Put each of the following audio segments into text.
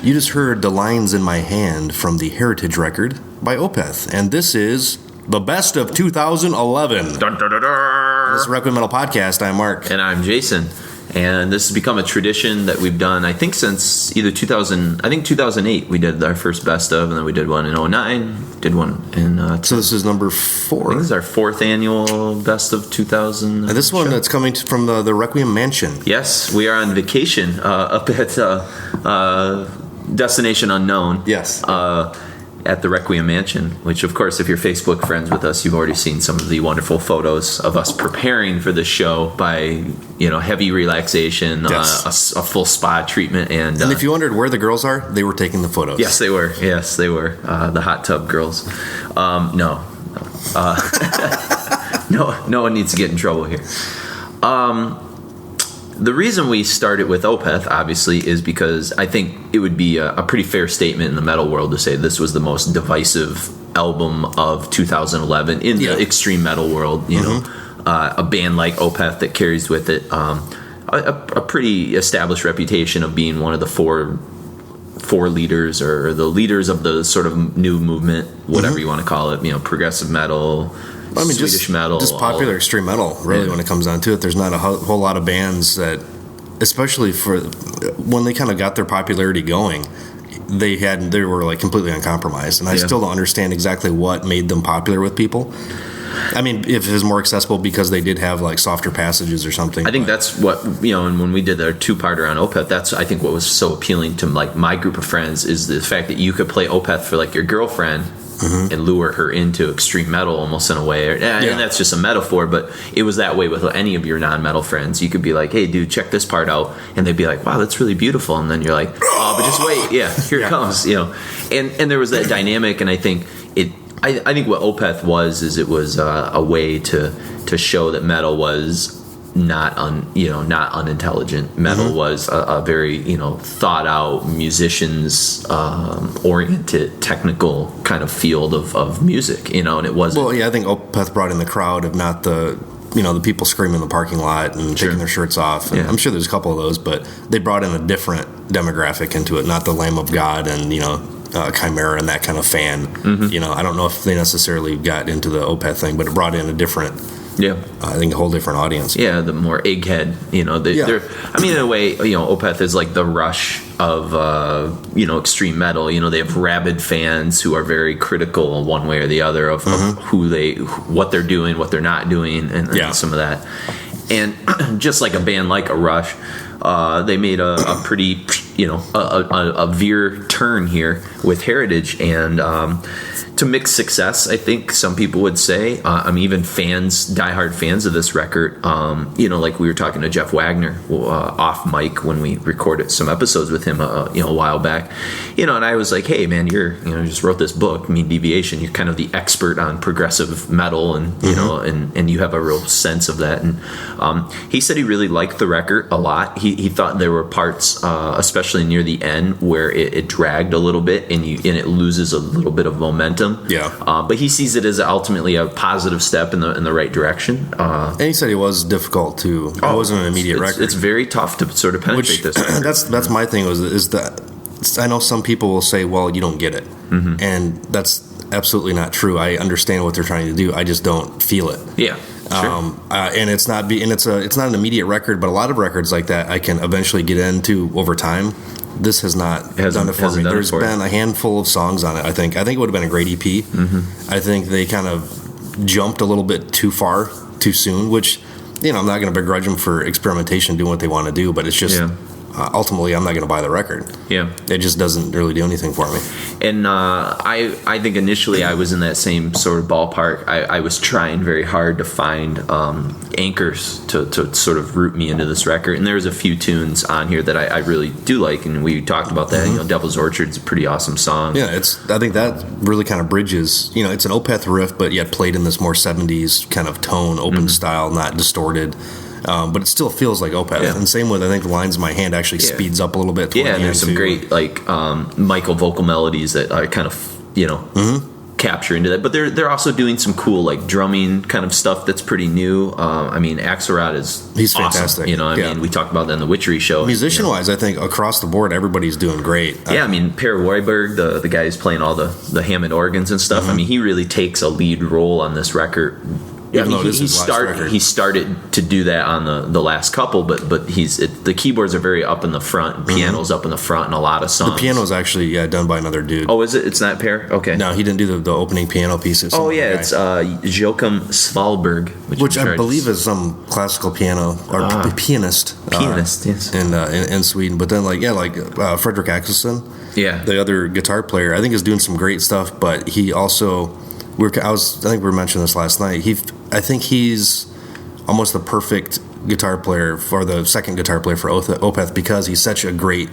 You just heard The Lines in My Hand from the Heritage record by Opeth. And this is the best of 2011. Dun, dun, dun, dun. This is Requiem Metal Podcast. I'm Mark. And I'm Jason. And this has become a tradition that we've done, I think, since either 2008 we did our first best of, and then we did one in 2009, did one in... so this is number 4. I think this is our 4th annual best of 2000. And this one that's coming from the Requiem Mansion. Yes, we are on vacation up at Destination Unknown. Yes. At the Requiem Mansion, which, of course, if you're Facebook friends with us, you've already seen some of the wonderful photos of us preparing for the show by, heavy relaxation, yes. a full spa treatment. And if you wondered where the girls are, they were taking the photos. Yes, they were. The hot tub girls. No. No one needs to get in trouble here. The reason we started with Opeth, obviously, is because I think it would be a pretty fair statement in the metal world to say this was the most divisive album of 2011 in the extreme metal world. A band like Opeth that carries with it a pretty established reputation of being one of the four leaders, or the leaders of the sort of new movement, whatever you want to call it. Progressive metal. Swedish metal, just popular extreme metal. Really, when it comes down to it, there's not a whole lot of bands that, especially for when they kind of got their popularity going, they were like completely uncompromised. And I still don't understand exactly what made them popular with people. I mean, if it was more accessible because they did have like softer passages or something. I think that's what, and when we did our 2-parter on Opeth, that's I think what was so appealing to like my group of friends is the fact that you could play Opeth for like your girlfriend. Mm-hmm. And lure her into extreme metal almost in a way. And that's just a metaphor, but it was that way with any of your non-metal friends. You could be like, hey, dude, check this part out. And they'd be like, wow, that's really beautiful. And then you're like, oh, but just wait. Yeah, here it comes. And there was that dynamic. And I think I think what Opeth was it was a way to show that metal was not unintelligent. Metal was a very thought out, musicians oriented, technical kind of field of music. And it wasn't. Well, yeah, I think Opeth brought in the crowd, if not the the people screaming in the parking lot and taking their shirts off. And I'm sure there's a couple of those, but they brought in a different demographic into it, not the Lamb of God and Chimera and that kind of fan. Mm-hmm. I don't know if they necessarily got into the Opeth thing, but it brought in a different. Yeah, I think a whole different audience. Yeah, the more egghead, they're. I mean, in a way, Opeth is like the Rush of extreme metal. They have rabid fans who are very critical one way or the other of what they're doing, what they're not doing, and some of that. And just like a band like a Rush, they made a pretty a veer turn here with Heritage and. To mixed success, I think some people would say. Even diehard fans of this record, like we were talking to Jeff Wagner off mic when we recorded some episodes with him, a while back, and I was like, hey man, you just wrote this book, Mean Deviation. You're kind of the expert on progressive metal, and and you have a real sense of that. And he said he really liked the record a lot. He thought there were parts, especially near the end, where it dragged a little bit, and it loses a little bit of momentum. Yeah, but he sees it as ultimately a positive step in the right direction. And he said it was difficult to. It wasn't an immediate record. It's very tough to sort of penetrate this. That's my thing is that I know some people will say, well, you don't get it, and that's absolutely not true. I understand what they're trying to do. I just don't feel it. Yeah. Sure. And it's not an immediate record, but a lot of records like that I can eventually get into over time. This has not done it for me. There's been a handful of songs on it. I think it would have been a great EP. Mm-hmm. I think they kind of jumped a little bit too far too soon, which I'm not going to begrudge them for experimentation, doing what they want to do, but it's just ultimately I'm not going to buy the record. Yeah, it just doesn't really do anything for me. And I think initially I was in that same sort of ballpark. I was trying very hard to find anchors to sort of root me into this record, and there's a few tunes on here that I really do like, and we talked about that. Devil's Orchard's a pretty awesome song. Yeah, I think that really kind of bridges. It's an Opeth riff, but yet played in this more 70s kind of tone, open style, not distorted. But it still feels like Opeth. Yeah. And same with, I think, The Lines in My Hand actually speeds up a little bit. Yeah, and there's some great, Michael vocal melodies that are kind of, capture into that. But they're also doing some cool like drumming kind of stuff that's pretty new. I mean, Axelrod he's awesome, fantastic. You know, I mean, we talked about that in the Witchery show. Musician wise, I think across the board everybody's doing great. Yeah, I mean, Per Woiberg, the guy who's playing all the Hammond organs and stuff. I mean, he really takes a lead role on this record. Yeah, I mean, he started to do that on the last couple, but the keyboards are very up in the front, piano's up in the front, and a lot of songs. The piano's actually done by another dude. Oh, is it? It's not Per? Okay. No, he didn't do the opening piano pieces. Oh yeah, it's Joachim Svalberg, which I believe is some classical piano or pianist. Yes. In Sweden, but then Fredrik Axelsson, the other guitar player, I think is doing some great stuff, but he also. I think we were mentioning this last night. I think he's almost the perfect guitar player for the second guitar player for Opeth because he's such a great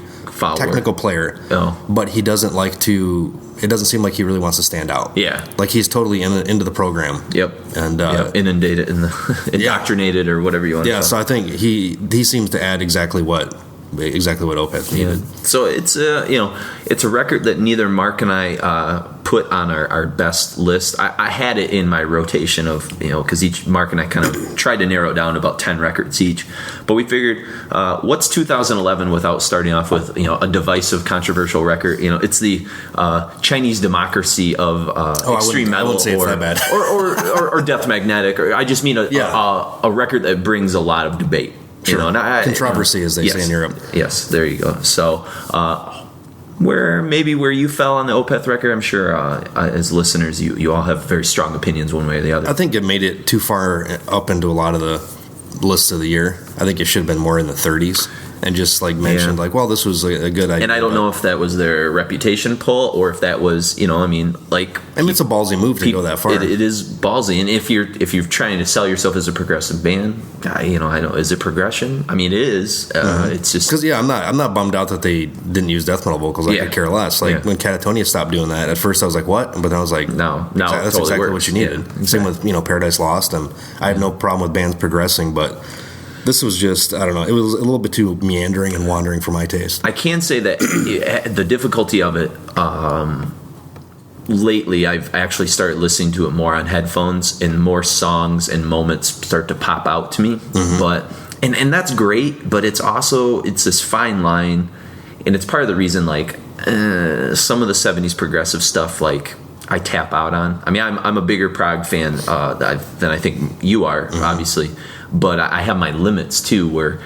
technical player. Oh. But he doesn't like to. It doesn't seem like he really wants to stand out. Yeah, like he's totally into the program. Yep, and inundated indoctrinated or whatever you want. Yeah, so I think he seems to add exactly what Opeth needed. So it's it's a record that neither Mark and I put on our best list. I had it in my rotation of because Mark and I kind of tried to narrow it down to about 10 records each, but we figured what's 2011 without starting off with a divisive, controversial record. It's the Chinese Democracy of extreme metal, or Death Magnetic, or I just mean a record that brings a lot of debate. Sure. Controversy, as they say in Europe. Yes, there you go. So, where you fell on the Opeth record, I'm sure as listeners, you all have very strong opinions one way or the other. I think it made it too far up into a lot of the lists of the year. I think it should have been more in the 30s. And just mentioned this was a good idea. And I don't know if that was their reputation pull or if that was it's a ballsy move to go that far. It is ballsy, and if you're trying to sell yourself as a progressive band, I know, is it progression? I mean, it is. It's just because I'm not bummed out that they didn't use death metal vocals. I could care less. When Catatonia stopped doing that, at first I was like, what? But then I was like, no, that's totally exactly what you needed. Yeah, exactly. Same with Paradise Lost, and I have no problem with bands progressing, but. This was just, I don't know, it was a little bit too meandering and wandering for my taste. I can say that the difficulty of it, lately I've actually started listening to it more on headphones and more songs and moments start to pop out to me. Mm-hmm. But, and that's great, but it's this fine line, and it's part of the reason, some of the 70s progressive stuff, I tap out on. I mean, I'm a bigger prog fan than I think you are, obviously. But I have my limits too, where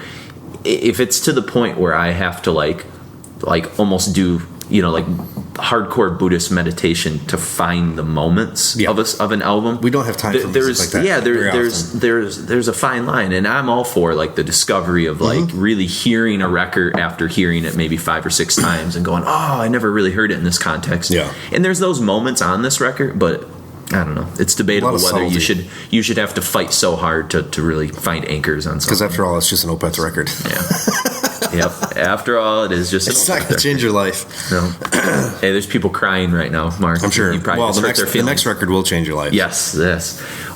if it's to the point where I have to almost do hardcore Buddhist meditation to find the moments of an album. We don't have time for music like that. Yeah, there's a fine line, and I'm all for the discovery of really hearing a record after hearing it maybe 5 or 6 times and going, oh, I never really heard it in this context. Yeah, and there's those moments on this record, but. I don't know. It's debatable whether you should have to fight so hard to really find anchors on something. Because after all, it's just an Opeth record. Yeah. Yep. After all, it is just. It's not going to change your life. No. Hey, there's people crying right now, Mark. I'm sure. The next record will change your life. Yes.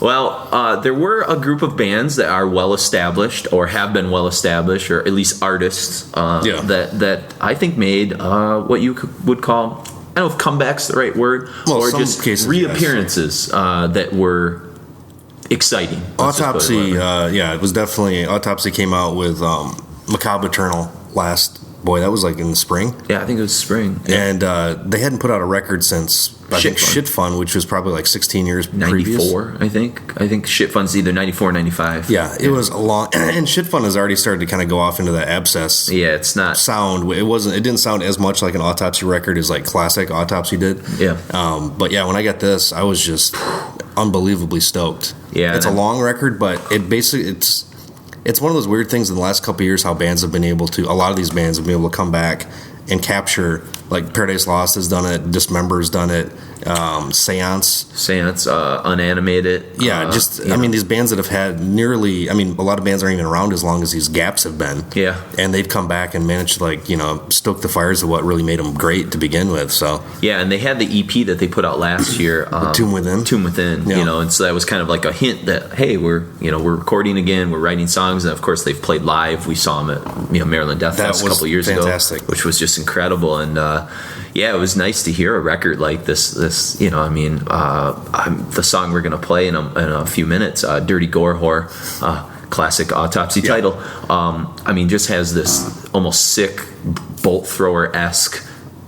Well, there were a group of bands that are well established or have been well established, or at least artists that I think made what you would call. I don't know if comeback's the right word, or just reappearances that were exciting. Autopsy, it was definitely. Autopsy came out with Macabre Eternal last. Boy, that was in the spring. Yeah, I think it was spring. Yeah. And they hadn't put out a record since Shit Fun, which was probably 16 years previous. 94, I think Shit Fun's either 94 or 95. Yeah, it was a long. And Shit Fun has already started to kind of go off into the abscess. Yeah, it's not sound. It didn't sound as much like an Autopsy record as classic Autopsy did. Yeah. But when I got this, I was just unbelievably stoked. Yeah, it's a long record, but it's one of those weird things in the last couple of years how a lot of these bands have been able to come back and capture, Paradise Lost has done it, Dismember's done it, Seance, Unanimated. Yeah, I mean, these bands that have had a lot of bands aren't even around as long as these gaps have been. Yeah. And they've come back and managed to, stoke the fires of what really made them great to begin with, so. Yeah, and they had the EP that they put out last year. Tomb Within, and so that was kind of a hint that, hey, we're recording again, we're writing songs, and of course they've played live. We saw them at, Maryland Death Fest a couple years ago, which was just incredible, and yeah, it was nice to hear a record like this. The song we're gonna play in a few minutes, "Dirty Gore Whore," classic Autopsy title. Just has this almost sick bolt thrower-esque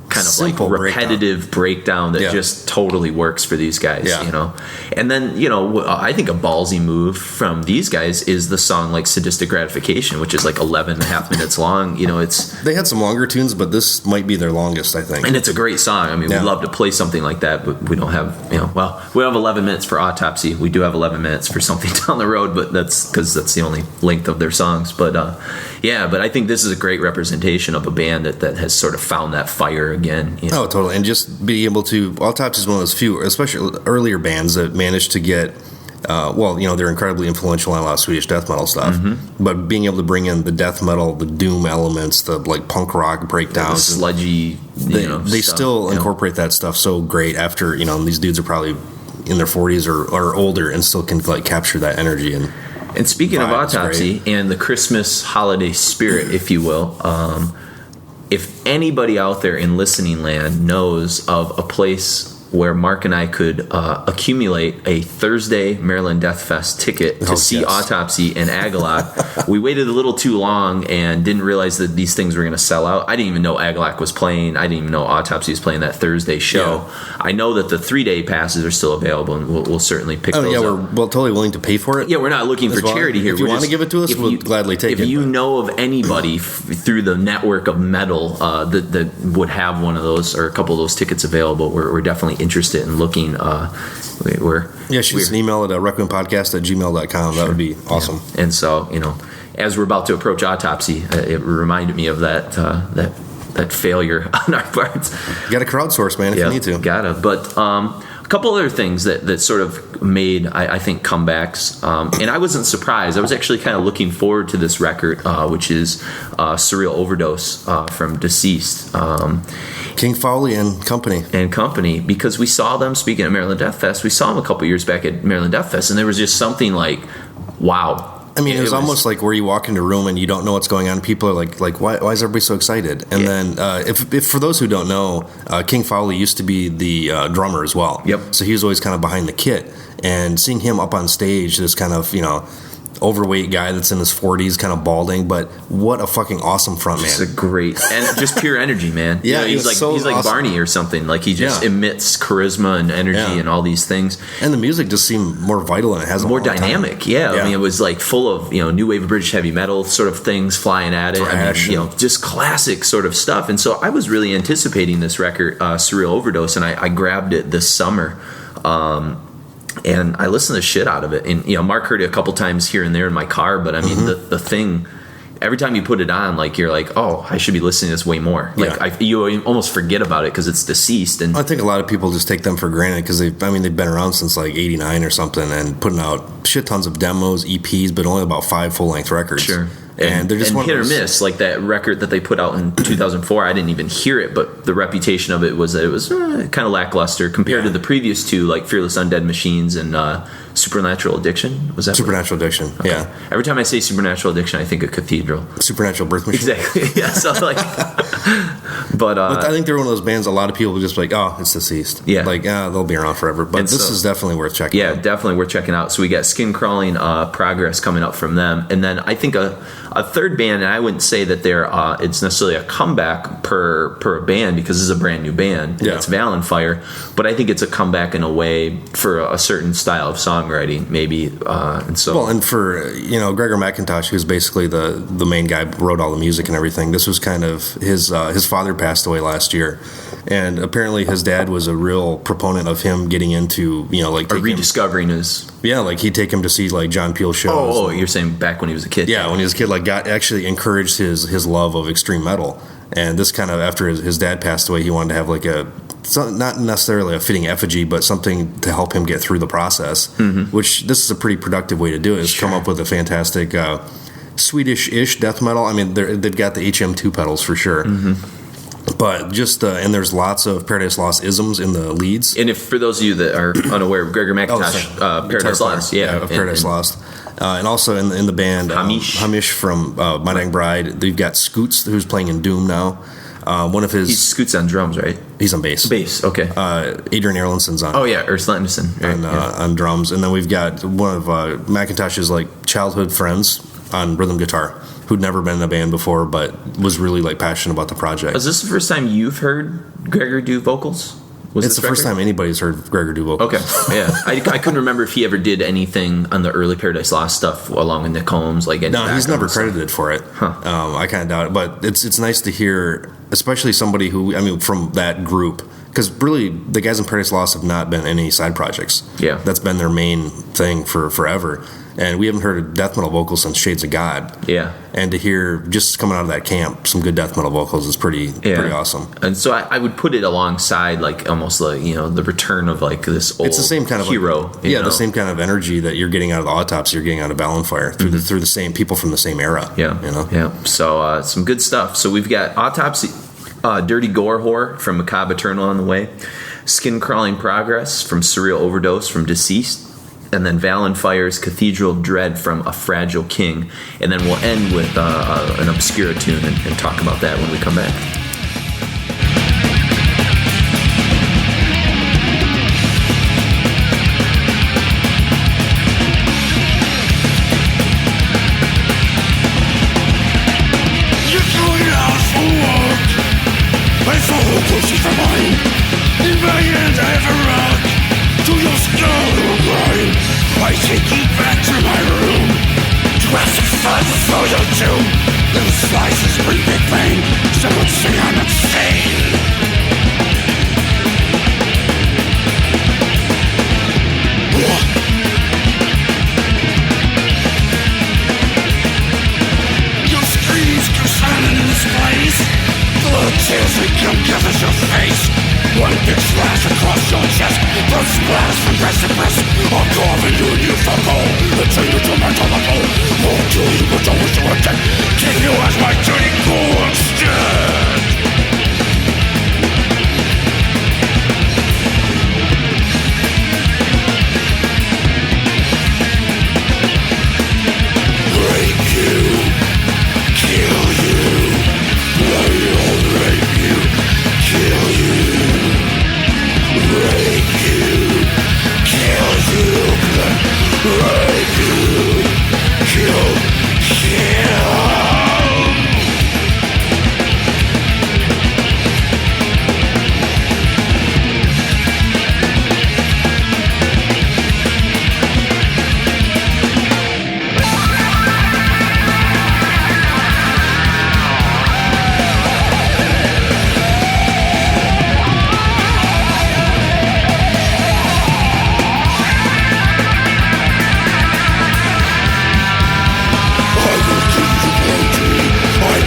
kind of simple, like repetitive breakdown that just totally works for these guys, And then, I think a ballsy move from these guys is the song like Sadistic Gratification, which is like 11 and a half minutes long. They had some longer tunes, but this might be their longest, I think. And it's a great song. We'd love to play something like that, but we don't have, we have 11 minutes for Autopsy. We do have 11 minutes for something down the road, but that's because that's the only length of their songs. But but I think this is a great representation of a band that has sort of found that fire again. Oh, totally. And just be able to, Autopsy is one of those few, especially earlier bands that managed to get, they're incredibly influential on a lot of Swedish death metal stuff, but being able to bring in the death metal, the doom elements, the like punk rock breakdowns, the sludgy, they stuff, still incorporate that stuff so great after, these dudes are probably in their 40s or older and still can like capture that energy. And speaking of Autopsy and the Christmas holiday spirit, if you will, if anybody out there in listening land knows of a place where Mark and I could accumulate a Thursday Maryland Death Fest ticket to see Autopsy and Agalak. We waited a little too long and didn't realize that these things were going to sell out. I didn't even know Agalak was playing. I didn't even know Autopsy was playing that Thursday show. Yeah. I know that the 3-day passes are still available, and we'll certainly pick those up. We're totally willing to pay for it. Yeah, we're not looking for charity here. If you want to give it to us, we'll gladly take it. If you know of anybody through the network of metal that would have one of those or a couple of those tickets available, we're definitely interested in looking. Shoot us an email at requiempodcast@gmail.com. That would be awesome. Yeah. And so, as we're about to approach Autopsy, it reminded me of that failure on our parts. You got to crowdsource, man, if you need to. Gotta. But a couple other things that sort of made, I think, comebacks. And I wasn't surprised. I was actually kind of looking forward to this record, which is Surreal Overdose from Deceased. King Fowley and company. Because we saw them, speaking at Maryland Death Fest, we saw them a couple years back at Maryland Death Fest, and there was just something like, wow. It was almost like where you walk into a room and you don't know what's going on. People are like why is everybody so excited? And then if for those who don't know, King Fowley used to be the drummer as well. Yep. So he was always kind of behind the kit. And seeing him up on stage, this kind of, overweight guy that's in his 40s, kind of balding, but what a fucking awesome front man. Just a great, and just pure energy, man. Yeah, he's like awesome. Barney or something. Like he just emits charisma and energy and all these things. And the music just seemed more vital than it has. More dynamic. Yeah. I mean, it was like full of new wave of British heavy metal sort of things flying at it. Thrash. Just classic sort of stuff. And so I was really anticipating this record, Surreal Overdose, and I grabbed it this summer. And I listened to the shit out of it. And, Mark heard it a couple times here and there in my car. But, I mean, the thing, every time you put it on, like, you're like, oh, I should be listening to this way more. Like, you almost forget about it because it's Deceased. And I think a lot of people just take them for granted because they've been around since, like, 89 or something and putting out shit tons of demos, EPs, but only about 5 full-length records. Sure. And they're just hit or miss, like that record that they put out in 2004. I didn't even hear it, but the reputation of it was that it was kind of lackluster compared to the previous two, like Fearless Undead Machines and Supernatural Addiction. Was that Supernatural Addiction? Okay. Yeah. Every time I say Supernatural Addiction, I think of Cathedral. Supernatural Birth Machine. Exactly. Yeah. So but I think they're one of those bands. A lot of people just like, oh, it's Deceased. Yeah. Like, they'll be around forever. But this is definitely worth checking. Yeah, definitely worth checking out. So we got Skin Crawling Progress coming up from them, and then I think a third band, and I wouldn't say that it's necessarily a comeback per band because this is a brand new band. Yeah. It's Vallenfyre, but I think it's a comeback in a way for a certain style of songwriting, maybe. And for Gregor McIntosh, who's basically the main guy, wrote all the music and everything. This was kind of his father passed away last year, and apparently his dad was a real proponent of him getting into rediscovering his. Yeah, like he'd take him to see like John Peel shows. Oh, you're saying back when he was a kid? Yeah, when he was a kid, like actually encouraged his love of extreme metal. And this kind of after his dad passed away, he wanted to have like not necessarily a fitting effigy, but something to help him get through the process. Mm-hmm. Which this is a pretty productive way to do it. Is come up with a fantastic Swedish-ish death metal. I mean, they've got the HM2 pedals for sure. Mm-hmm. But just and there's lots of Paradise Lost isms in the leads. And if for those of you that are unaware of Gregor McIntosh, Paradise Lost, of Paradise Lost, and also in the band Hamish from My Dying Bride. They've got Scoots, who's playing in Doom now. One of his... He scoots on drums, right? He's on bass. Bass, okay. Adrian Erlandson's on... Oh, yeah, Erlandsson. Right, on drums. And then we've got one of McIntosh's, childhood friends on rhythm guitar, who'd never been in a band before, but was really, passionate about the project. Was this the first time you've heard Gregor do vocals? It's the first time anybody's heard Gregor do vocals. Okay, yeah. I couldn't remember if he ever did anything on the early Paradise Lost stuff along with Nick Holmes. No, he's never credited for it. Huh. I kind of doubt it. But it's nice to hear, especially somebody who, from that group, because really the guys in Paradise Lost have not been any side projects. Yeah. That's been their main thing for forever. And we haven't heard a death metal vocal since Shades of God. Yeah. And to hear, just coming out of that camp, some good death metal vocals is pretty awesome. And so I would put it alongside, almost the return of, this old it's the same kind of hero. The same kind of energy that you're getting out of the Autopsy, you're getting out of Vallenfyre, through the same people from the same era. Yeah. Yeah. So some good stuff. So we've got Autopsy, Dirty Gore Horror from Macabre Eternal on the way, Skin Crawling Progress from Surreal Overdose from Deceased, and then Vallenfyre's Cathedral Dread from A Fragile King. And then we'll end with an Obscura tune and talk about that when we come back. You're going out for work, but it's all pussy for mine. In my hand I have a rock. To your skull or grind, I take you back to my room. Jurassic fuzz for your tomb. Little slices bring big pain. Someone say I'm insane. Your screams go silent in this place. Blood tears become covers your face. One big slash across your chest. Blood splatters from breast to breast. I'll carve you and you for gold. Until you torment on the pole. Won't kill you but don't wish you were dead. Kill you as my dirty gore instead. Break you. Kill you. I'll rape you. Kill you. Rape you, kill you, rape you, kill.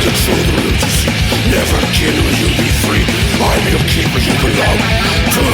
Control the religious. Never again will you be free. I'm your keeper, you belong to me.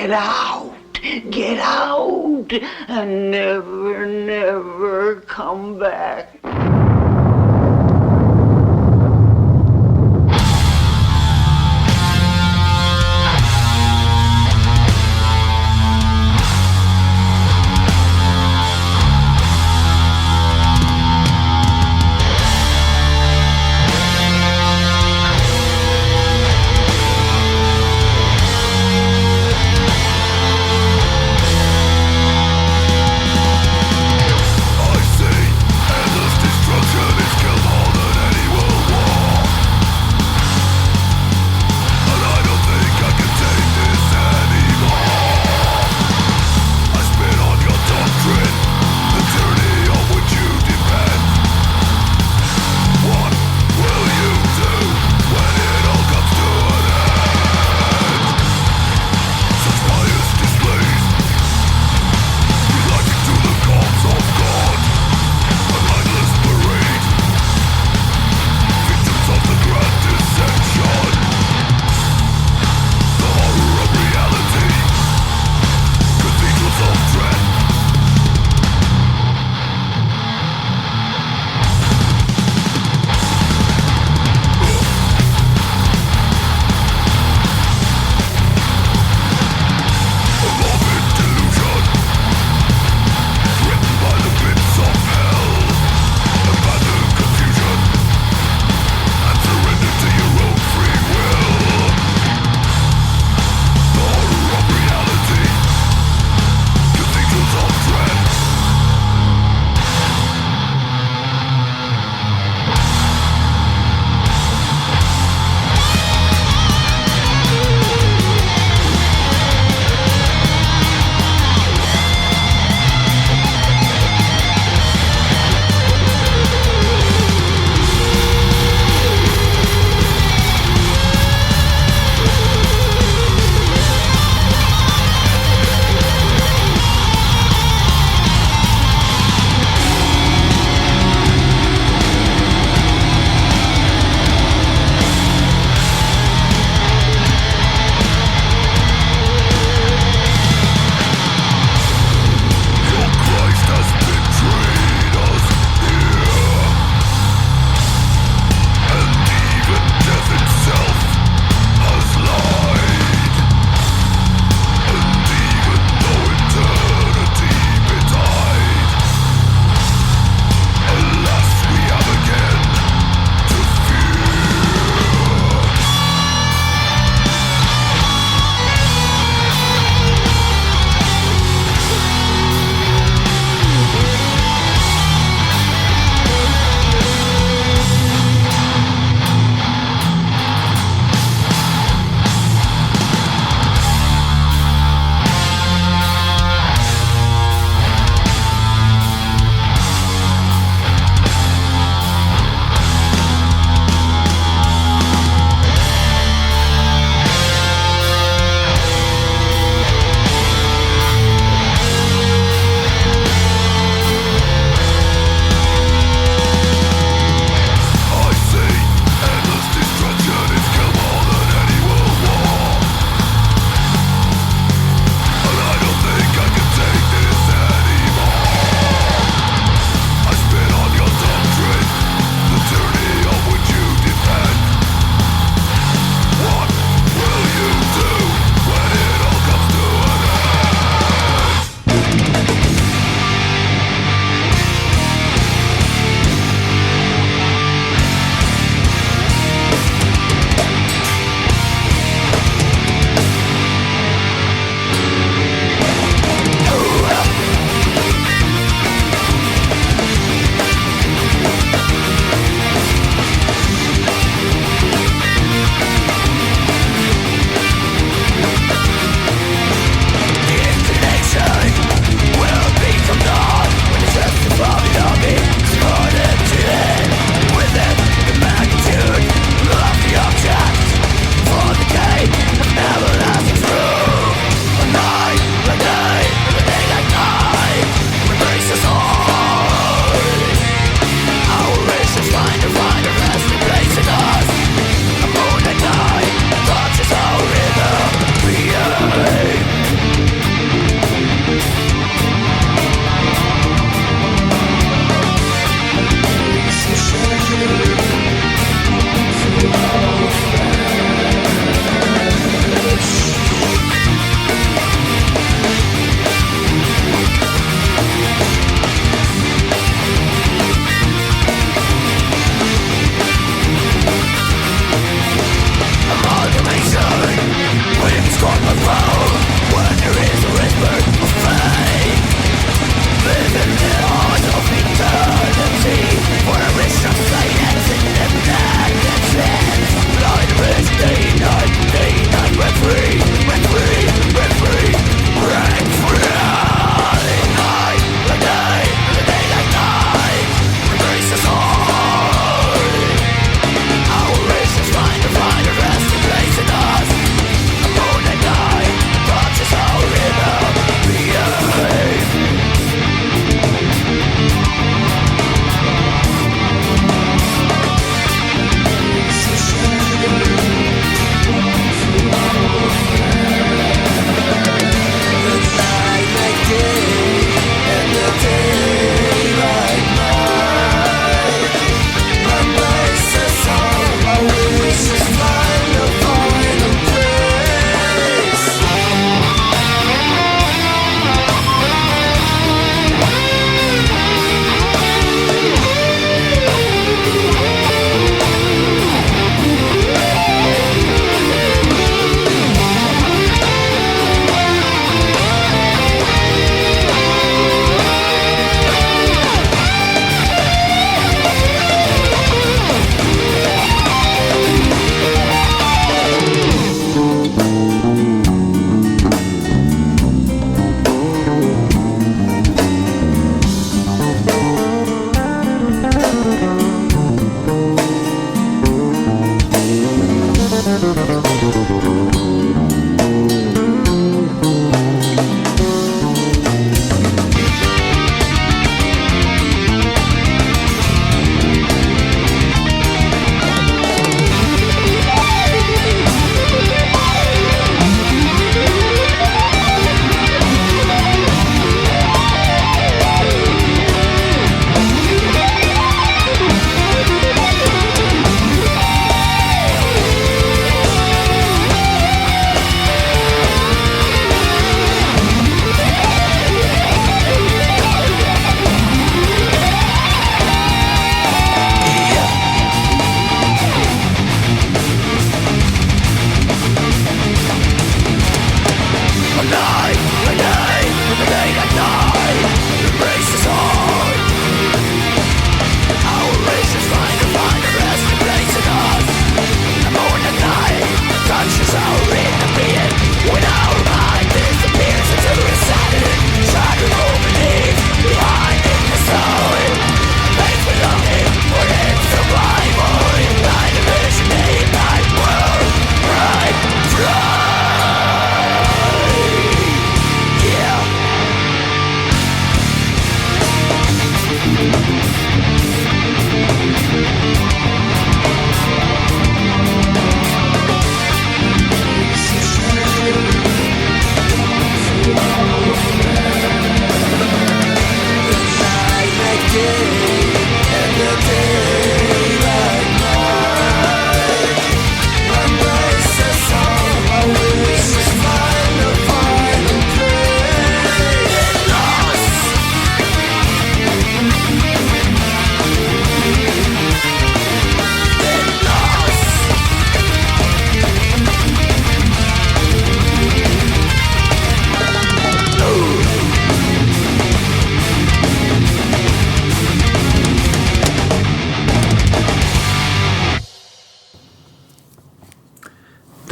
Get out! Get out! And never, never come back. I see endless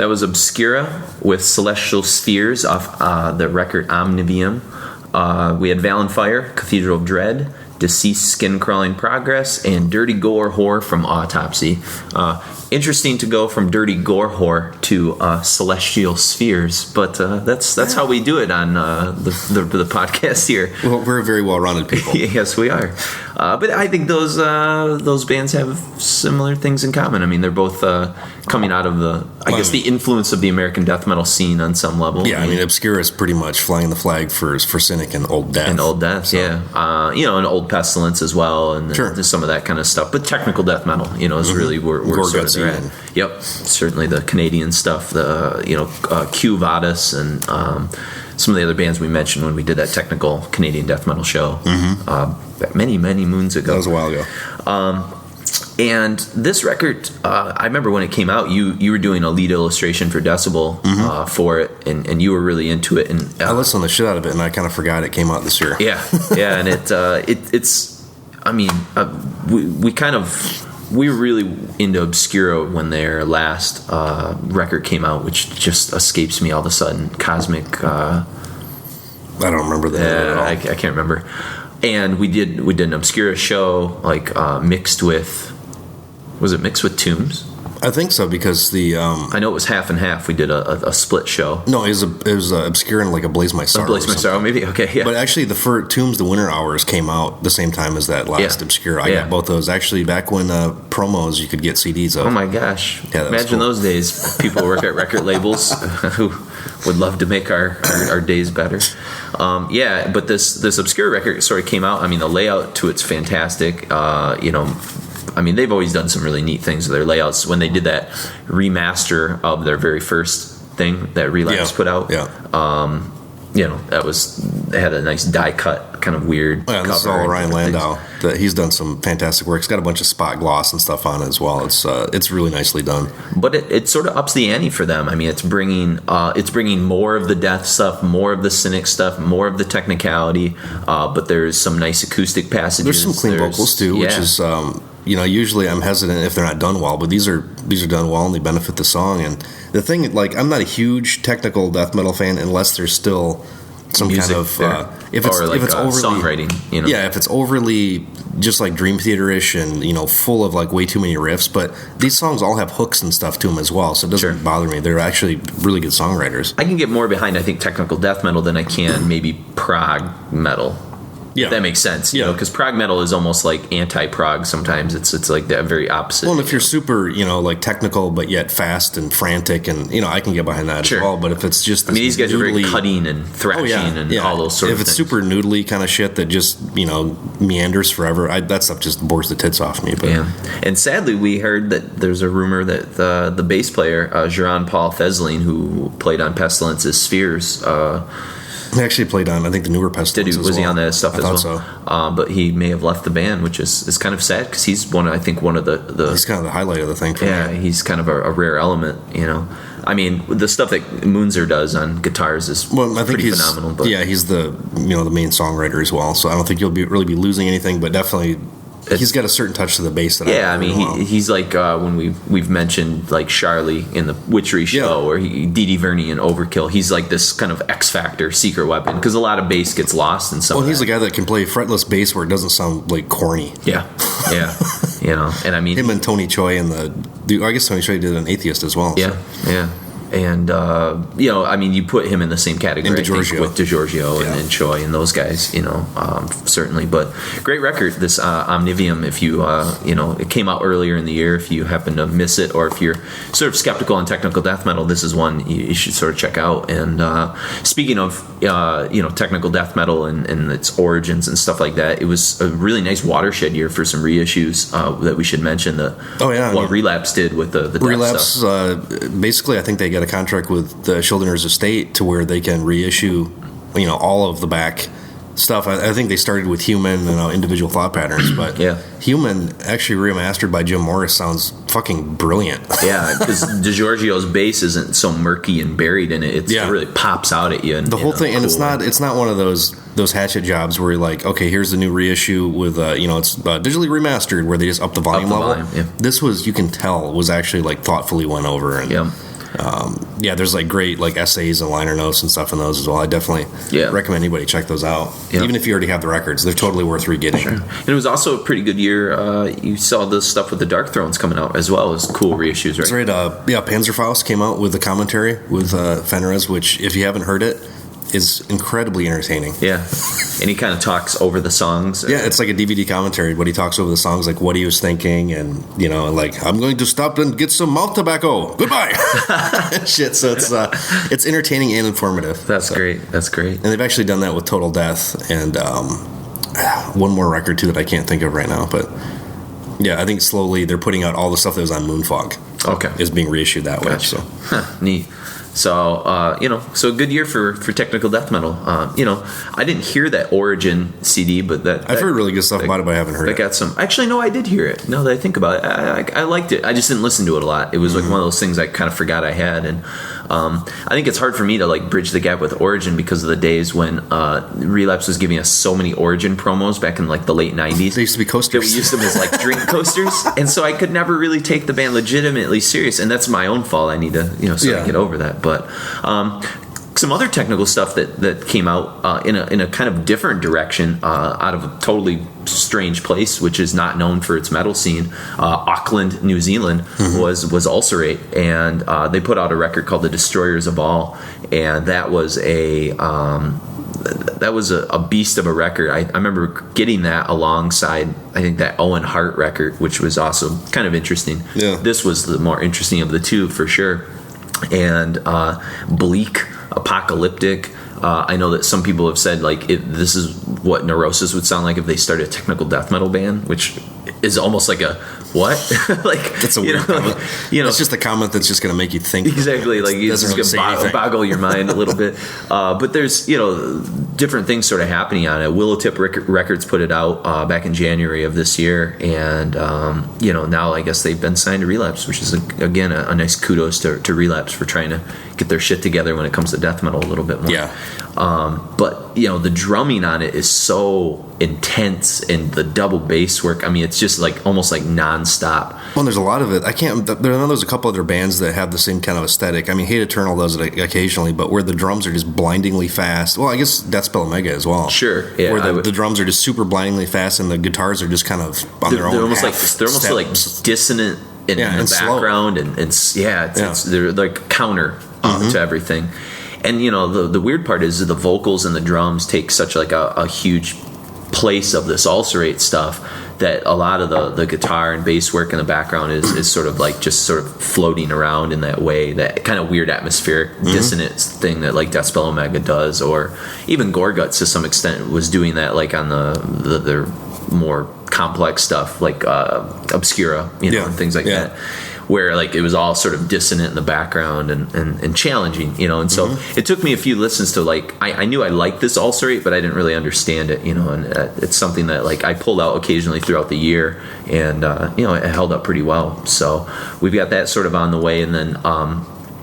That was Obscura with Celestial Spheres off the record Omnivium. We had Vallenfyre, Cathedral of Dread, Deceased Skin Crawling Progress, and Dirty Gore Whore from Autopsy. Interesting to go from Dirty Gore Whore to Celestial Spheres, but that's how we do it on the podcast here. Well, we're very well-rounded people. Yes, we are. But I think those bands have similar things in common. I mean, they're both coming out of the influence of the American death metal scene on some level. Yeah, I mean, Obscura is pretty much flying the flag for Cynic and Old Death. And Old Death, so. Yeah. And Old Pestilence as well, and sure. Some of that kind of stuff. But technical death metal, is really where Gore sort of they're at. Yep, certainly the Canadian stuff, Q Vadis and some of the other bands we mentioned when we did that technical Canadian death metal show many moons ago. That was a while ago. And this record, I remember when it came out, you were doing a lead illustration for Decibel for it, and you were really into it. And I listened to the shit out of it, and I kind of forgot it came out this year. Yeah, and it's. I mean, we were really into Obscura when their last record came out, which just escapes me all of a sudden. Cosmic. I don't remember that at all. I can't remember. And we did an Obscura show, mixed with. Was it mixed with Tombs? I think so, because the I know it was half and half. We did a split show. No, it was Obscura and like a Blaze My Sorrow. Blaze My Sorrow, maybe. Okay, yeah. But actually, the Tombs, the Winter Hours came out the same time as that last Obscura. I got both those actually back when promos you could get CDs of. Oh my gosh! Yeah, imagine those days. People work at record labels who would love to make our days better. But this Obscura record sort of came out. I mean, the layout to it's fantastic. I mean, they've always done some really neat things with their layouts. When they did that remaster of their very first thing that Relapse put out, they had a nice die cut, kind of weird cover. This is all Ryan Landau. He's done some fantastic work. It's got a bunch of spot gloss and stuff on it as well. It's really nicely done. But it sort of ups the ante for them. I mean, it's bringing more of the death stuff, more of the cynic stuff, more of the technicality. But there's some nice acoustic passages. There's some clean vocals too, which is. Usually I'm hesitant if they're not done well, but these are done well and they benefit the song. And the thing, I'm not a huge technical death metal fan unless there's still some music kind of if it's overly songwriting, if it's overly just like Dream Theater-ish and full of way too many riffs. But these songs all have hooks and stuff to them as well, so it doesn't bother me. They're actually really good songwriters. I can get more behind, I think, technical death metal than I can maybe prog metal. Yeah, if that makes sense. Because prog metal is almost like anti-prog. Sometimes it's like that very opposite. Well, and if you're super, technical but yet fast and frantic, and I can get behind that as well. But if it's just, these guys are very cutting and thrashing and all those sort of things. If it's super noodly kind of shit that just meanders forever, that stuff just bores the tits off me. But and sadly, we heard that there's a rumor that the bass player Jean-Paul Thesseline, who played on Pestilence's Spheres. He actually played on, I think, the newer Pestilence. Was he on that stuff as well? So. But he may have left the band, which is kind of sad because he's one of the. He's kind of the highlight of the thing. For me. He's kind of a rare element. I mean, the stuff that Moonzer does on guitars is pretty phenomenal. But he's the the main songwriter as well. So I don't think you'll really be losing anything, but definitely. He's got a certain touch to the bass that I mean, he's like when we've mentioned like Charlie in the Witchery show or Dee Verney in Overkill. He's like this kind of X Factor secret weapon because a lot a bass gets lost in some. Well, he's the guy that can play fretless bass where it doesn't sound like corny. Yeah. And I mean him and Tony Choi and I guess Tony Choi did an Atheist as well. Yeah. And I mean, you put him in the same category with DiGiorgio and Choi and those guys, certainly. But great record, this Omnivium. If you it came out earlier in the year. If you happen to miss it, or if you're sort of skeptical on technical death metal, this is one you should sort of check out. And speaking of technical death metal and its origins and stuff like that, it was a really nice watershed year for some reissues that we should mention. What Relapse did with the Relapse stuff. Basically, I think they got a contract with the Children's Estate to where they can reissue, all of the back stuff. I think they started with Human and Individual Thought Patterns, but Human, actually remastered by Jim Morris, sounds fucking brilliant. Yeah, because DiGiorgio's bass isn't so murky and buried in it. It really pops out at you. And, the whole thing, and it's not one of those hatchet jobs where you're like, okay, here's the new reissue with it's digitally remastered where they just up the volume level. Yeah. This was, you can tell, was actually like thoughtfully went over and. There's like great like essays and liner notes and stuff in those as well. I definitely recommend anybody check those out. Yep. Even if you already have the records, they're totally worth re-getting. Sure. And it was also a pretty good year. You saw the stuff with the Dark Thrones coming out as well as cool reissues, right? That's right. Panzerfaust came out with the commentary with Fenriz, which if you haven't heard it, is incredibly entertaining. Yeah. And he kind of talks over the songs. Yeah, it's like a DVD commentary, but he talks over the songs, like what he was thinking, and, like, I'm going to stop and get some mouth tobacco. Goodbye. Shit, so it's entertaining and informative. That's great. That's great. And they've actually done that with Total Death, and one more record, too, that I can't think of right now, but yeah, I think slowly they're putting out all the stuff that was on Moonfog. Okay. Is being reissued that way. So. Neat. So, so a good year for technical death metal. I didn't hear that Origin CD, but I've heard really good stuff about it, but I haven't heard it. Got some. Actually, no, I did hear it. Now that I think about it, I liked it. I just didn't listen to it a lot. It was like one of those things I kind of forgot I had, and I think it's hard for me to like bridge the gap with Origin because of the days when Relapse was giving us so many Origin promos back in like the late 90s. They used to be coasters. We used them as like drink coasters, and so I could never really take the band legitimately serious, and that's my own fault. I need to get over that. But some other technical stuff that came out in a kind of different direction out of a totally strange place, which is not known for its metal scene. Auckland, New Zealand was Ulcerate, and they put out a record called The Destroyers of All, and that was a beast of a record. I remember getting that alongside, I think, that Owen Hart record, which was also kind of interesting. Yeah. This was the more interesting of the two for sure. And bleak, apocalyptic. I know that some people have said like this is what Neurosis would sound like if they started a technical death metal band, which is almost like a what? Like that's a weird comment. It's just a comment that's just going to make you think. Exactly, like it's just going to boggle your mind a little bit. But there's different things sort of happening on it. Willowtip Records put it out back in January of this year, and now I guess they've been signed to Relapse, which is again a nice kudos to Relapse for trying to get their shit together when it comes to death metal a little bit more. Yeah. But the drumming on it is so intense, and the double bass work. I mean, it's just like almost like nonstop. Well, there's a lot of it. There's a couple other bands that have the same kind of aesthetic. I mean, Hate Eternal does it occasionally, but where the drums are just blindingly fast. Well, I guess Deathspell Omega as well. Sure. Yeah. Where the drums are just super blindingly fast, and the guitars are just kind of on their own. They're almost like dissonant in the background, and they're like counter to everything. And the weird part is the vocals and the drums take such like a huge place of this Ulcerate stuff that a lot of the guitar and bass work in the background is sort of like just sort of floating around in that way, that kind of weird atmospheric dissonance thing that like Deathspell Omega does, or even Gorguts to some extent was doing that like on the more complex stuff like Obscura, and things like that, where like it was all sort of dissonant in the background and challenging, and so it took me a few listens to like I knew I liked this Ulcerate, but I didn't really understand it, and it's something that like I pulled out occasionally throughout the year, and it held up pretty well. So we've got that sort of on the way, and then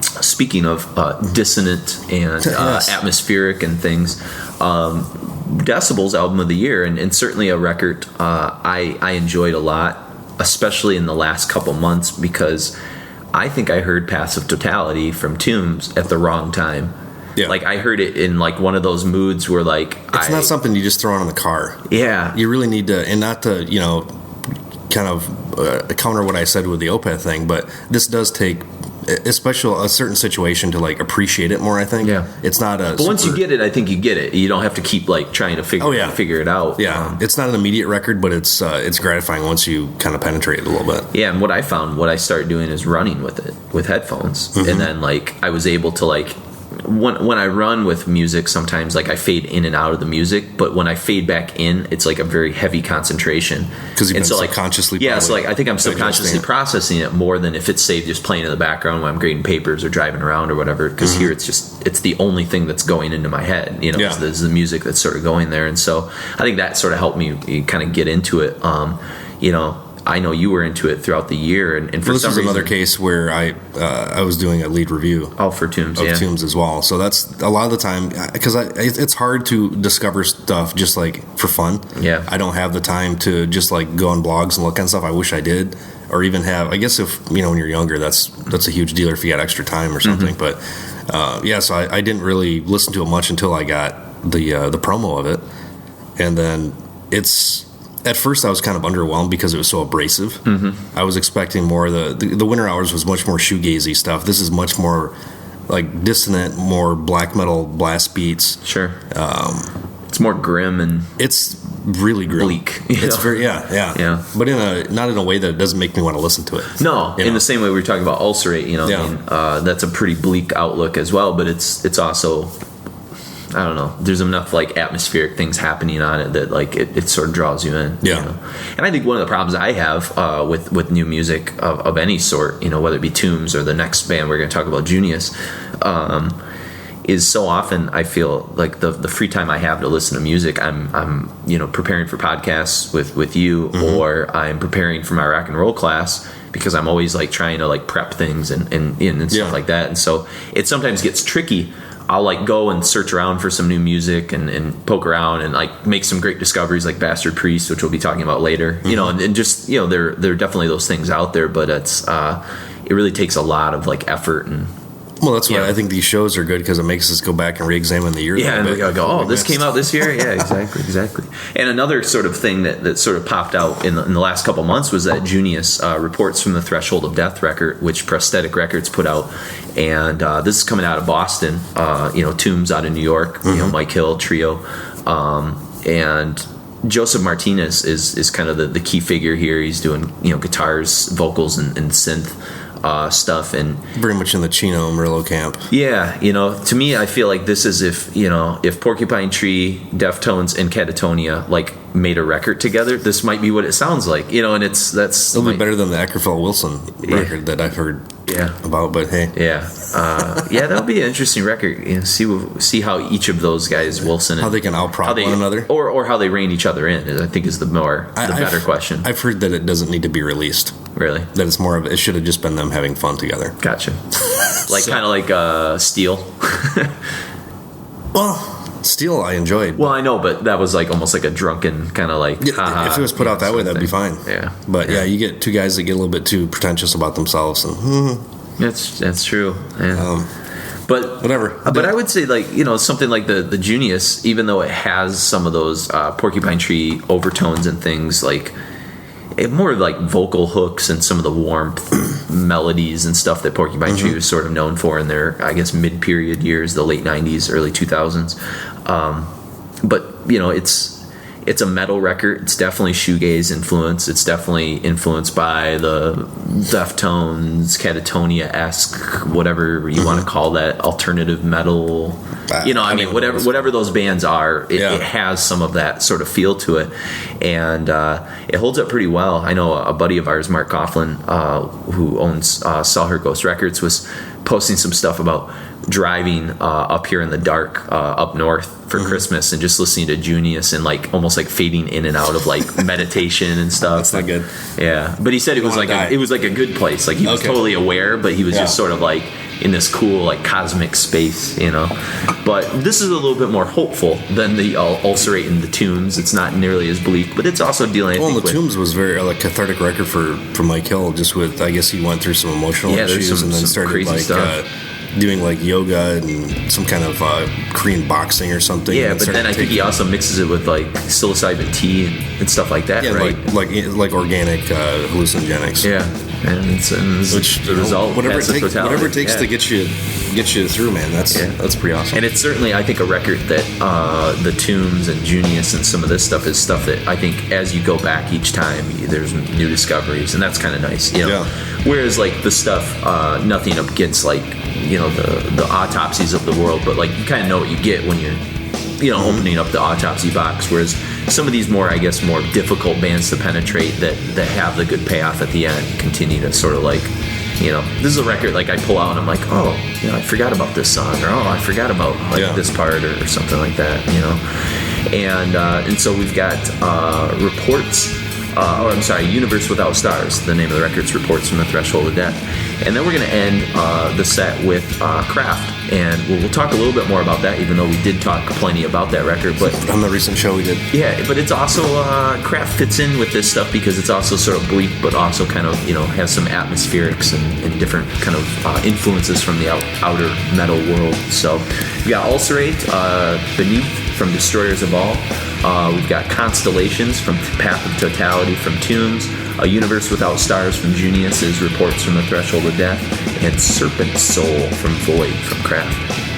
speaking of dissonant and atmospheric and things, Decibel's album of the year, and certainly a record I enjoyed a lot, especially in the last couple months, because I think I heard Passive Totality from Tombs at the wrong time. Yeah. Like I heard it in like one of those moods where like it's not something you just throw on in the car. Yeah. You really need to, and not to, kind of counter what I said with the Opeth thing, but this does take a certain situation to like appreciate it more. I think. Yeah. It's not a. But once you get it, I think you get it. You don't have to keep like trying to figure it out. Yeah. It's not an immediate record, but it's gratifying once you kind of penetrate it a little bit. Yeah. And what I started doing is running with it with headphones, and then like I was able to like. When I run with music, sometimes like I fade in and out of the music, but when I fade back in, it's like a very heavy concentration. Because you've been subconsciously. Yeah, so like I think I'm subconsciously processing it more than if it's say just playing in the background when I'm grading papers or driving around or whatever. Because here it's the only thing that's going into my head. It's the music that's sort of going there, and so I think that sort of helped me kind of get into it. I know you were into it throughout the year, and for this was another case where I was doing a lead review. For Tombs, of Tombs as well. So that's a lot of the time because it's hard to discover stuff just like for fun. Yeah, I don't have the time to just like go on blogs and look at stuff. I wish I did. or even have. I guess if when you're younger, that's a huge deal if you got extra time or something. But so I didn't really listen to it much until I got the promo of it, and then at first I was kind of underwhelmed because it was so abrasive. I was expecting more. The Winter Hours was much more shoegazy stuff. This is much more like dissonant, more black metal blast beats. Sure. It's more grim and it's really grim. Bleak. It's very yeah. But not in a way that doesn't make me want to listen to it. No, in the same way we were talking about Ulcerate. That's a pretty bleak outlook as well. But it's also, I don't know. There's enough like atmospheric things happening on it that like it sort of draws you in. Yeah. And I think one of the problems I have with new music of any sort, whether it be Tombs or the next band we're going to talk about, Junius, is so often I feel like the free time I have to listen to music, I'm preparing for podcasts with you, or I'm preparing for my rock and roll class, because I'm always like trying to like prep things and stuff like that. And so it sometimes gets tricky. I'll like go and search around for some new music and poke around and like make some great discoveries like Bastard Priest, which we'll be talking about later. And just there are definitely those things out there, but it really takes a lot of like effort and. Well, that's why I think these shows are good, because it makes us go back and re-examine the year. Yeah, and we gotta go, this came out this year? Yeah, exactly. And another sort of thing that sort of popped out in the last couple months was that Junius Reports from the Threshold of Death record, which Prosthetic Records put out. And this is coming out of Boston, Tombs out of New York, Mike Hill Trio. And Joseph Martinez is kind of the key figure here. He's doing, guitars, vocals, and synth. Stuff, and very much in the Chino Murillo camp. Yeah, to me, I feel like this is if Porcupine Tree, Deftones, and Catatonia like made a record together, this might be what it sounds like. And it'll be better than the Eckerfeld Wilson record that I've heard about. But hey, that'll be an interesting record. See how each of those guys, Wilson, how they can outprop one another, or how they rein each other in. I think is the better question. I've heard that it doesn't need to be released. Really? That it's more of it should have just been them having fun together. Gotcha. Kind of like Steel. Well, Steel I enjoyed. Well, I know, but that was like almost like a drunken kind of like. If it was put out that way, that'd be fine. Yeah. But you get two guys that get a little bit too pretentious about themselves, and that's true. Yeah. But whatever. But I would say something like the Junius, even though it has some of those Porcupine Tree overtones and things like. More like vocal hooks and some of the warmth melodies and stuff that Porcupine Tree was sort of known for in their, I guess, mid-period years, the late 90s, early 2000s. But, it's a metal record. It's definitely shoegaze influence. It's definitely influenced by the Deftones, Catatonia-esque, whatever you want to call that, alternative metal. Whatever those bands are, it has some of that sort of feel to it, and it holds up pretty well. I know a buddy of ours, Mark Coughlin, who owns Saw Her Ghost Records, was posting some stuff about driving up here in the dark up north for Christmas and just listening to Junius and like almost like fading in and out of like meditation and stuff. That's not good. Yeah, but he said it was like a good place. Like he was totally aware, but he was just sort of like in this cool like cosmic space, But this is a little bit more hopeful than the Ulcerate and the Tombs. It's not nearly as bleak, but it's also dealing. Well, the Tombs was very like cathartic record for Mike Hill. Just with, I guess he went through some emotional issues and then started like doing like yoga and some kind of Korean boxing or something. Yeah, but then I think he also mixes it with like psilocybin tea and stuff like that, right? Like organic hallucinogenics. Yeah, and it's which the result. Whatever it takes to get you through, man. That's pretty awesome. And it's certainly, I think, a record that the Tombs and Junius and some of this stuff is stuff that I think as you go back each time, there's new discoveries, and that's kind of nice. Yeah. Whereas like the stuff, nothing against like the autopsies of the world, but like you kind of know what you get when you're opening up the Autopsy box. Whereas some of these more difficult bands to penetrate that have the good payoff at the end continue to sort of like this is a record like I pull out and I'm like, oh, I forgot about this song, or oh, I forgot about this part or something like that, and so we've got Reports Universe Without Stars, the name of the record's Reports from the Threshold of Death. And then we're going to end the set with Craft. And we'll talk a little bit more about that, even though we did talk plenty about that record. But on the recent show we did. Yeah, but it's also, Craft fits in with this stuff because it's also sort of bleak, but also kind of, has some atmospherics and different kind of influences from the outer metal world. So we've got Ulcerate, Beneath from Destroyers of All. We've got Constellations from Path of Totality from Tombs. A Universe Without Stars from Junius is Reports from the Threshold of Death. And Serpent Soul from Void from Craft.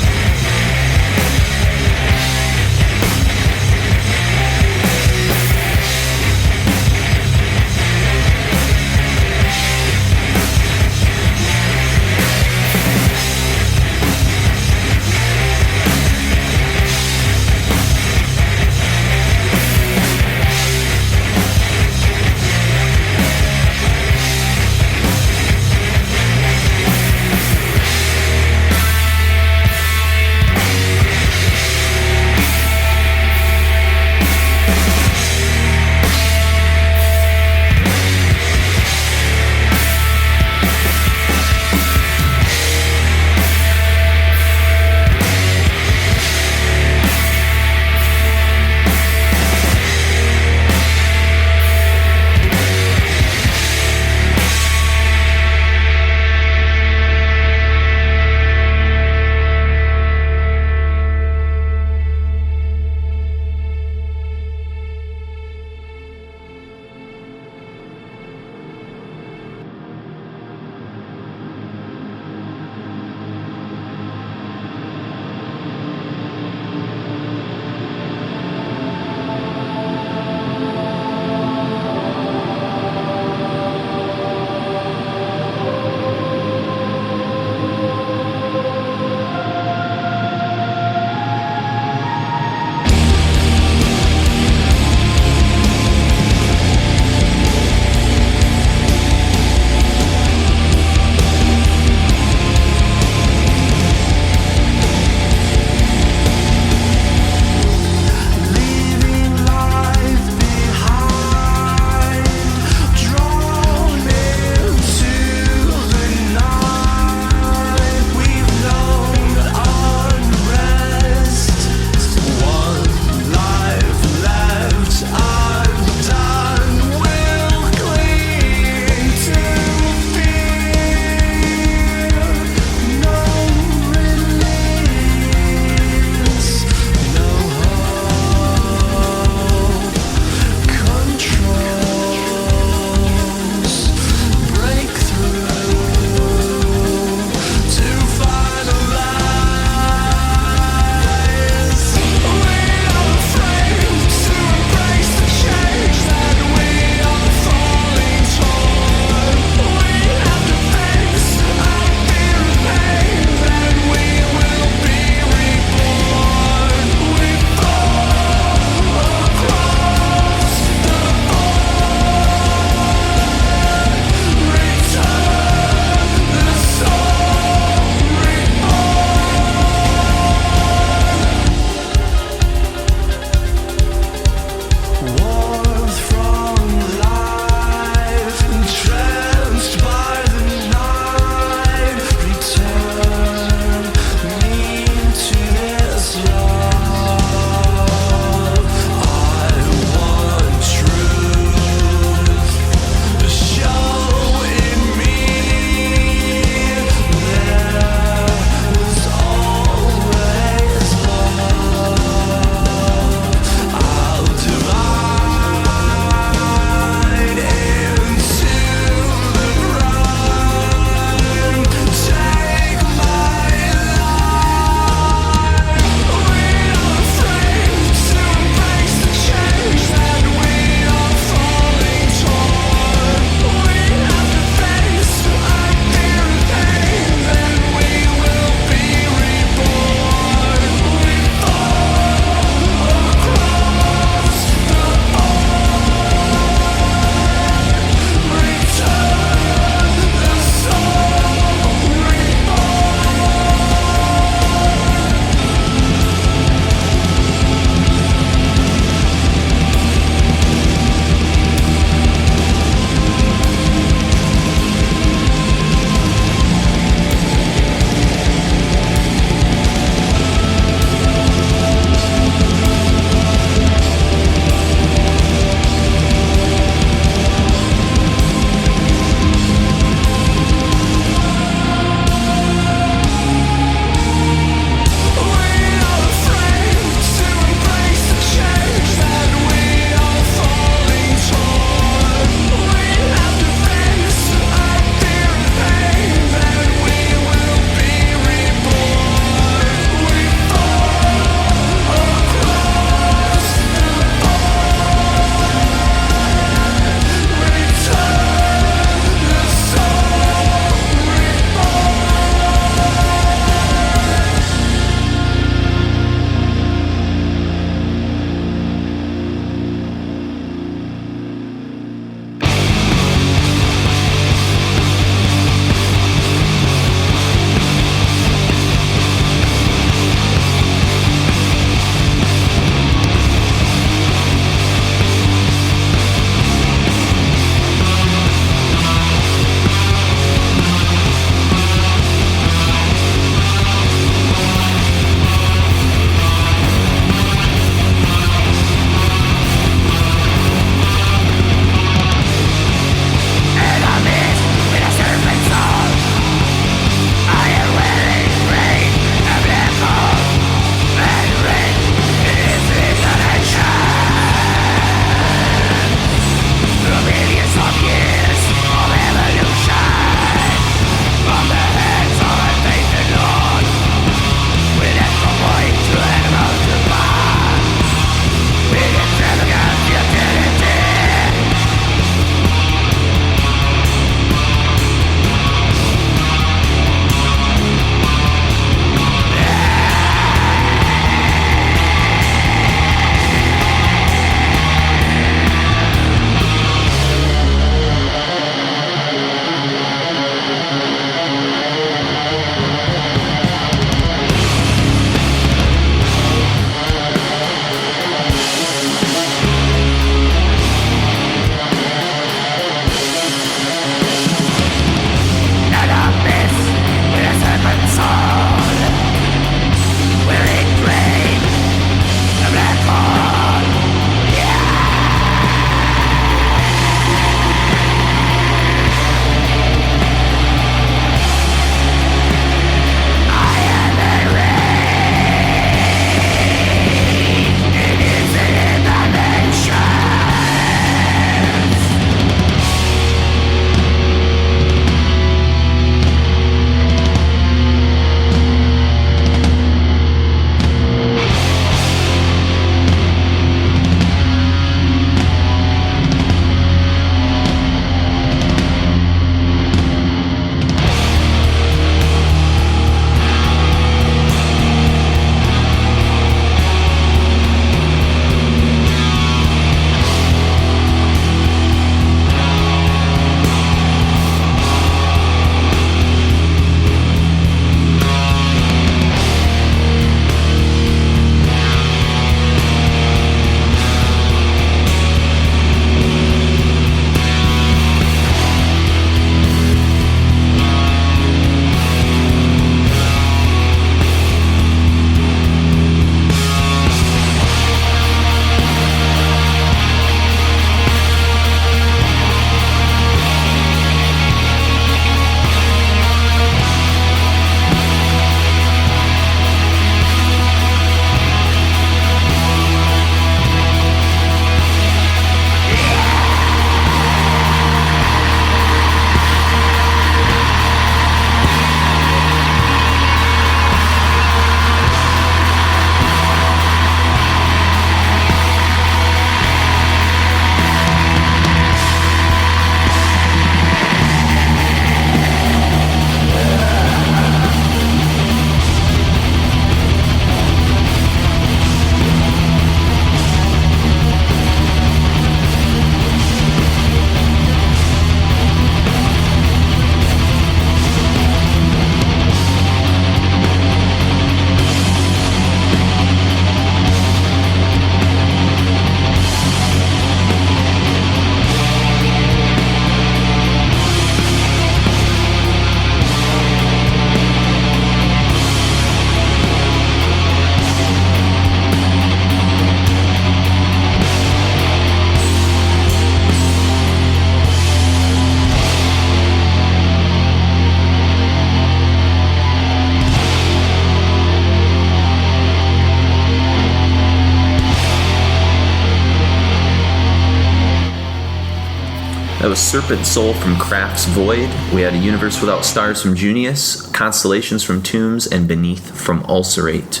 That was Serpent Soul from Craft's Void. We had A Universe Without Stars from Junius, Constellations from Tombs, and Beneath from Ulcerate.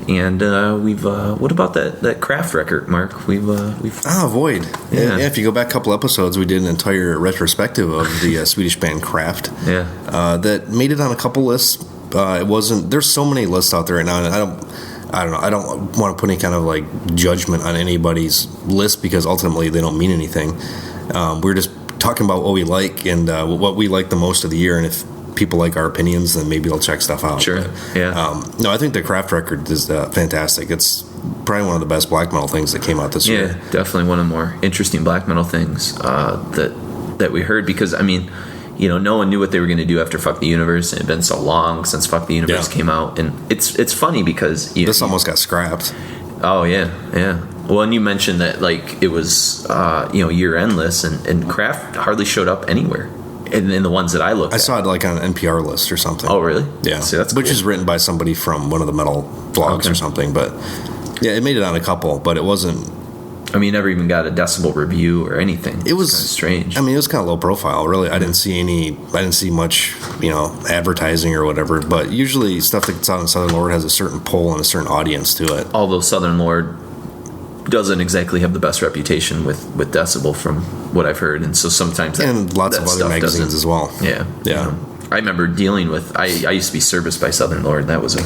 And we've what about that Craft record, Mark? We've Void. Yeah. If you go back a couple episodes, we did an entire retrospective of the Swedish band Craft. Yeah. That made it on a couple lists. It wasn't. There's so many lists out there right now, and I don't know. I don't want to put any kind of like judgment on anybody's list because ultimately they don't mean anything. We're just talking about what we like and what we like the most of the year, and if people like our opinions, then maybe they'll check stuff out. Sure. Yeah. No, I think the Craft record is fantastic. It's probably one of the best black metal things that came out this year. Yeah, definitely one of the more interesting black metal things that we heard, because I mean, you know, no one knew what they were going to do after Fuck the Universe, and it had been so long since Fuck the Universe came out, and it's funny because this almost got scrapped. Oh yeah. Well, and you mentioned that like it was year-end lists, and Craft hardly showed up anywhere. In the ones that I looked at. I saw it like on an NPR list or something. Oh, really? Yeah. See, that's which cool. is written by somebody from one of the metal blogs or something. But yeah, it made it on a couple, but it wasn't. I mean, never even got a decibel review or anything. It was kind of strange. I mean, it was kind of low profile, really. I didn't see much, advertising or whatever. But usually stuff that's out in Southern Lord has a certain pull and a certain audience to it. Although Southern Lord doesn't exactly have the best reputation with decibel from what I've heard, and so sometimes and lots of other magazines as well. Yeah. I remember dealing with. I used to be serviced by Southern Lord. That was a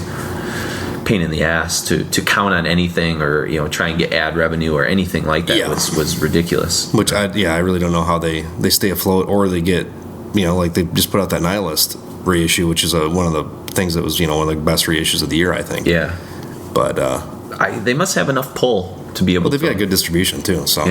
pain in the ass to count on anything or try and get ad revenue or anything like that was ridiculous. Which I really don't know how they stay afloat, or they get like they just put out that Nihilist reissue, which is one of the things that was one of the best reissues of the year, I think. Yeah, but they must have enough pull to be able. Well, they've got good distribution too, so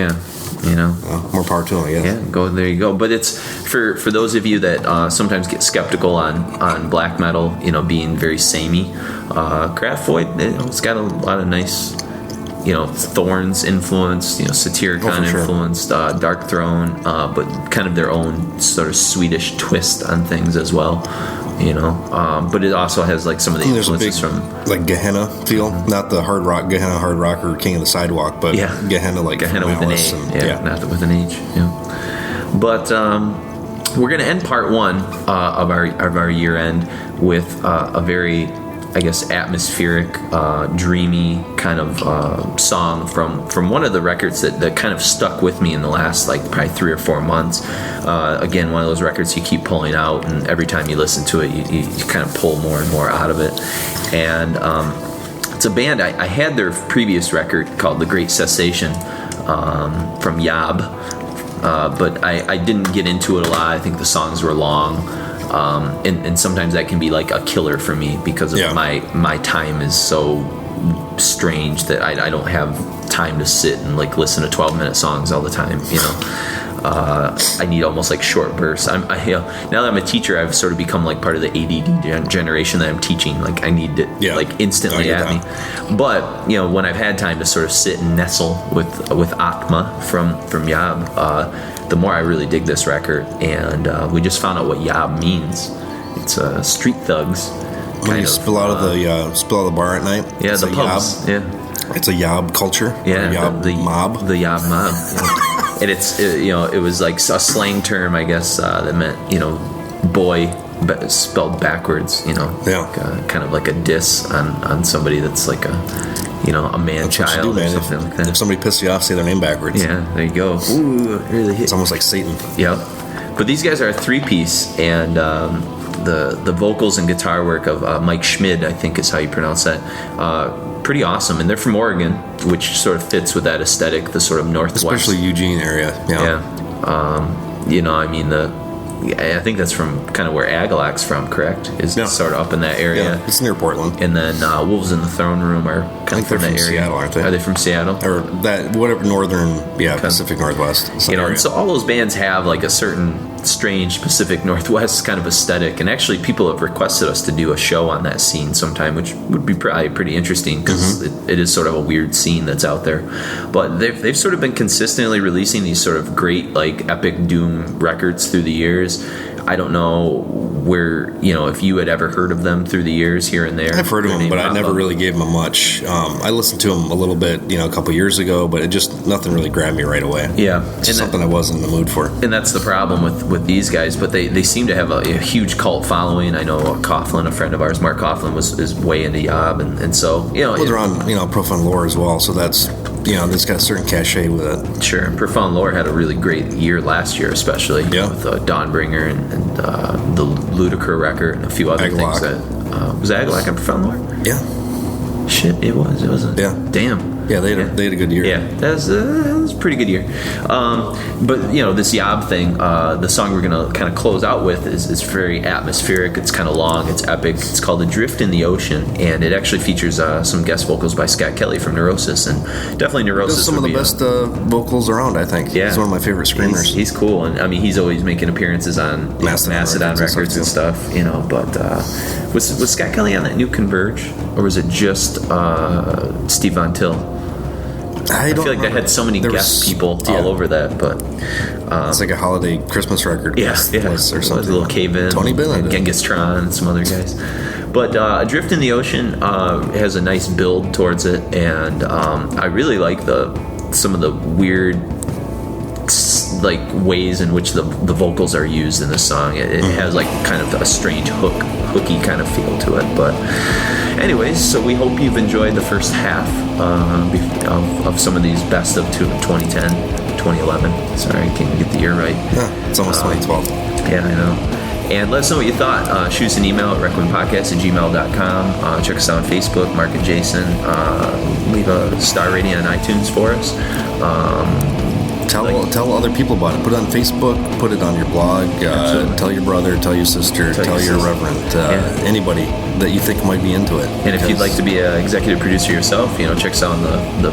more power to them, I guess. Yeah, there you go. But it's for those of you that sometimes get skeptical on black metal, being very samey. Craft Void, it's got a lot of nice, Thorns influence, Satyricon influenced, Dark Throne, but kind of their own sort of Swedish twist on things as well. But it also has like some of the influences from like Gehenna feel, not the hard rock Gehenna hard rock or King of the Sidewalk, but Gehenna with an A, not with an H. Yeah. But we're gonna end part one of our year end with a very, I guess, atmospheric, dreamy kind of song from one of the records that kind of stuck with me in the last probably 3 or 4 months. Again, one of those records you keep pulling out, and every time you listen to it, you kind of pull more and more out of it. And it's a band, I had their previous record called The Great Cessation from Yob, but I didn't get into it a lot. I think the songs were long. And sometimes that can be like a killer for me because of my time is so strange that I don't have time to sit and listen to 12-minute songs all the time. I need almost short bursts. Now that I'm a teacher, I've sort of become part of the ADD generation that I'm teaching. I need it instantly at me. But when I've had time to sort of sit and nestle with Atma from Yob, the more I really dig this record, and we just found out what Yob means. It's street thugs. When you spill out of the bar at night. Yeah, the pubs. Yob. Yeah. It's a Yob culture. Yeah, Yob mob. The Yob mob. And it was like a slang term, I guess, that meant boy spelled backwards. Kind of like a diss on somebody that's like a man child or something like that. If somebody pisses you off, say their name backwards. Yeah, there you go. Ooh, it really hit. It's almost like Satan. Yep. But these guys are a 3-piece, and the vocals and guitar work of Mike Schmid, I think is how you pronounce that, pretty awesome. And they're from Oregon, which sort of fits with that aesthetic, the sort of northwest, especially Eugene area. Yeah. I think that's from kind of where Agalak's from, correct? Is sort of up in that area. Yeah, it's near Portland. And then Wolves in the Throne Room are kind of from that area. Seattle, aren't they? Are they from Seattle? Or that whatever northern, Pacific Northwest. And so all those bands have a certain strange Pacific Northwest kind of aesthetic, and actually people have requested us to do a show on that scene sometime, which would be probably pretty interesting because it is sort of a weird scene that's out there. But they've sort of been consistently releasing these sort of great epic doom records through the years. I don't know where, if you had ever heard of them through the years here and there. I've heard of them, but I never really gave them much. I listened to them a little bit, a couple years ago, but nothing really grabbed me right away. Yeah. It's just something I wasn't in the mood for. And that's the problem with these guys, but they seem to have a huge cult following. I know Coughlin, a friend of ours, Mark Coughlin, is way into Yob, and so, they're on, Profound Lore as well, so that's, it's got a certain cachet with it. Sure. Profound Lore had a really great year last year, especially with Dawnbringer and the Ludicrous record and a few other things. Was Agalak on Profound Lore? Yeah. Shit, it was. It wasn't. Yeah. Damn. Yeah, they had a good year. Yeah, that was a pretty good year. But this Yob thing, the song we're gonna kind of close out with is very atmospheric. It's kind of long. It's epic. It's called "Adrift in the Ocean," and it actually features some guest vocals by Scott Kelly from Neurosis, and definitely Neurosis. Does some of the best vocals around, I think. Yeah, he's one of my favorite screamers. He's cool, and I mean he's always making appearances on Mastodon records and stuff. But was Scott Kelly on that new Converge, or was it just Steve Von Till? I feel like they had so many guest people all over that, but it's like a holiday Christmas record. Yeah, or something. A little Cave-In, Tony Bennett, Genghis Tron, and some other guys. But Adrift in the Ocean has a nice build towards it, and I really like some of the weird ways in which the vocals are used in the song. It has kind of a strange hooky kind of feel to it. But anyways, so we hope you've enjoyed the first half of some of these best of 2010, 2011. Sorry, I can't get the year right. Yeah, it's almost 2012. Yeah, I know. And let us know what you thought. Shoot us an email at requiempodcast@gmail.com. Check us out on Facebook, Mark and Jason. Leave a star rating on iTunes for us. Tell other people about it. Put it on Facebook. Put it on your blog. Tell your brother. Tell your sister. Tell your reverend. Anybody that you think might be into it. And if you'd like to be an executive producer yourself, check us out on the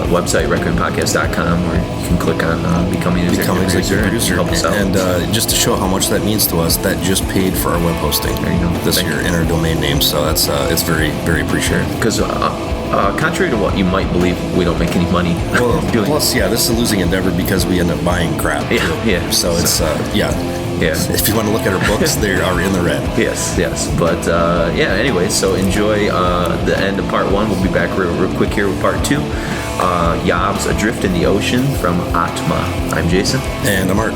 website requiempodcast.com, where you can click on becoming an executive producer. Help us out. And just to show how much that means to us, that just paid for our web hosting this year in our domain name. So that's it's very, very appreciated. Because contrary to what you might believe, we don't make any money doing plus, this is a losing endeavor because we end up buying crap. Yeah. So it's Yeah. If you want to look at our books, they are in the red. Yes. But anyway, so enjoy the end of part 1. We'll be back real quick here with part 2. Yob's Adrift in the Ocean from Atma. I'm Jason. And I'm Art.